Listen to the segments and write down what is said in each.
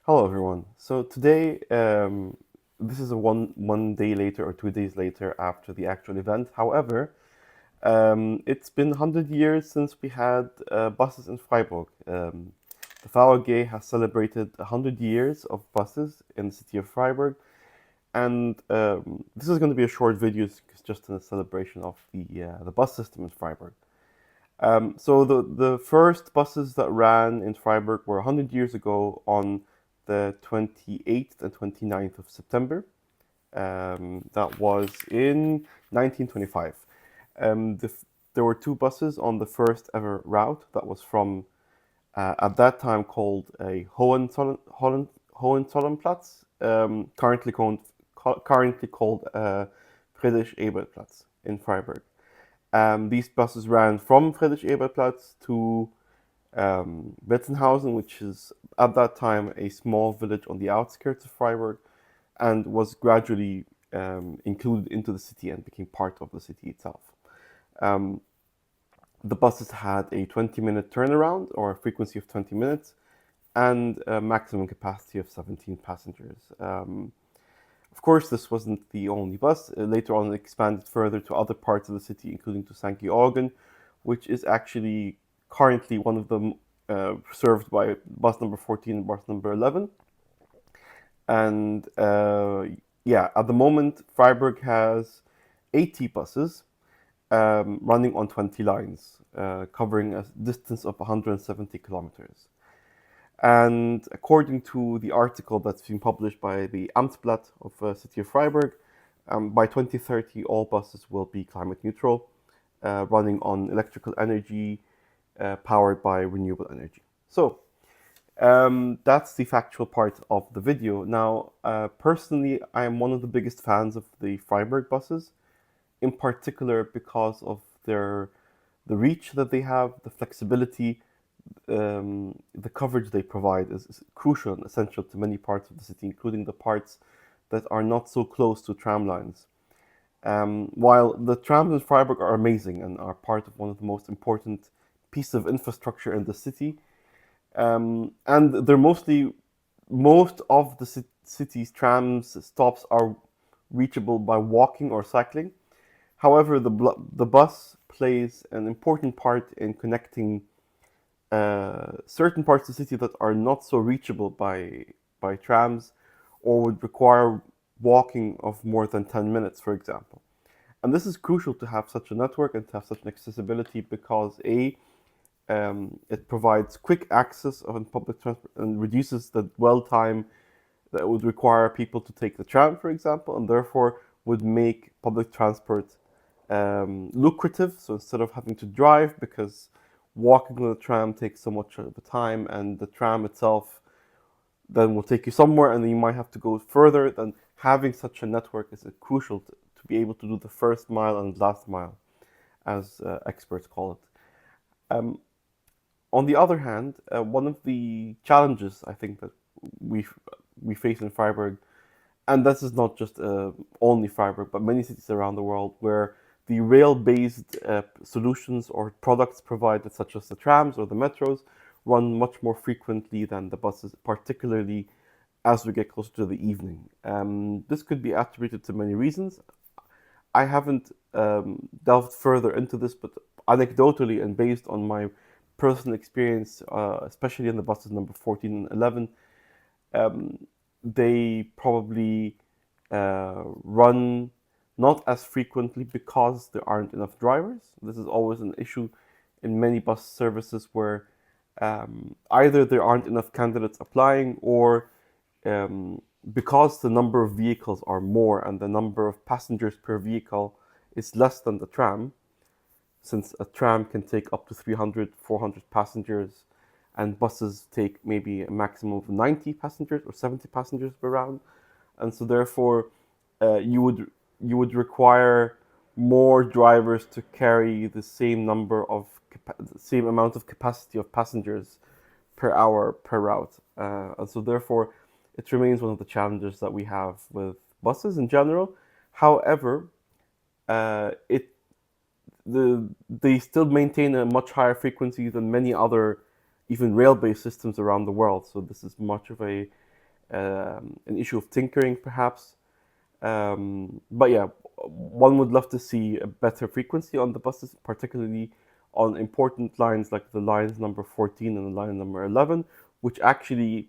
Hello, everyone. So today, this is a one day later or 2 days later after the actual event. However, it's been 100 years since we had buses in Freiburg. The VAG has celebrated 100 years of buses in the city of Freiburg, and this is going to be a short video, just in a celebration of the bus system in Freiburg. So the first buses that ran in Freiburg were 100 years ago on the 28th and 29th of September. That was in 1925. There were two buses on the first ever route that was from, at that time called a Hohenzollenplatz, currently called Friedrich-Ebert-Platz in Freiburg. These buses ran from Friedrich-Ebert-Platz to Betzenhausen, which is at that time a small village on the outskirts of Freiburg, and was gradually included into the city and became part of the city itself. The buses had a 20-minute turnaround, or a frequency of 20 minutes, and a maximum capacity of 17 passengers. Of course, this wasn't the only bus. Later on, it expanded further to other parts of the city, including to St. Georgen, which is actually currently one of them served by bus number 14 and bus number 11. And yeah, at the moment, Freiburg has 80 buses running on 20 lines, covering a distance of 170 kilometers. And according to the article that's been published by the Amsblat of the city of Freiburg, by 2030, all buses will be climate neutral, running on electrical energy, powered by renewable energy. So that's the factual part of the video. Now, personally, I am one of the biggest fans of the Freiburg buses, in particular because of the reach that they have, the flexibility, the coverage they provide is crucial and essential to many parts of the city, including the parts that are not so close to tram lines. While the trams in Freiburg are amazing and are part of one of the most important pieces of infrastructure in the city, and they're most of the city's trams stops are reachable by walking or cycling. However, the bus plays an important part in connecting certain parts of the city that are not so reachable by trams, or would require walking of more than 10 minutes, for example. And this is crucial to have such a network and to have such an accessibility because it provides quick access on public transport and reduces the dwell time that would require people to take the tram, for example, and therefore would make public transport lucrative. So instead of having to drive, because walking with the tram takes so much of the time, and the tram itself then will take you somewhere, and then you might have to go further. Then having such a network is crucial to be able to do the first mile and last mile, as experts call it. On the other hand, one of the challenges I think that we face in Freiburg, and this is not just only Freiburg, but many cities around the world, where the rail-based solutions or products provided, such as the trams or the metros, run much more frequently than the buses, particularly as we get closer to the evening. This could be attributed to many reasons. I haven't delved further into this, but anecdotally and based on my personal experience, especially in the buses number 14 and 11, they probably run not as frequently because there aren't enough drivers. This is always an issue in many bus services where either there aren't enough candidates applying, or because the number of vehicles are more and the number of passengers per vehicle is less than the tram, since a tram can take up to 300, 400 passengers, and buses take maybe a maximum of 90 passengers or 70 passengers per round. And so therefore, you would require more drivers to carry the same same amount of capacity of passengers per hour per route. And so therefore, it remains one of the challenges that we have with buses in general. However, they still maintain a much higher frequency than many other, even rail-based systems around the world. So this is much of a an issue of tinkering, perhaps. But yeah, one would love to see a better frequency on the buses, particularly on important lines like the lines number 14 and the line number 11, which actually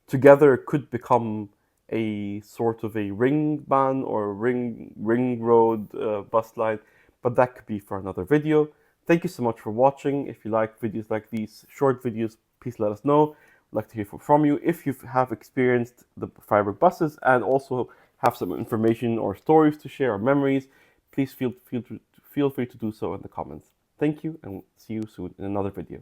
together could become a sort of a ring ban or ring road bus line, but that could be for another video. Thank you so much for watching. If you like videos like these, short videos, please let us know. I'd like to hear from you if you have experienced the Freiburg buses and also have some information or stories to share or memories. Please feel free to do so in the comments. Thank you, and see you soon in another video.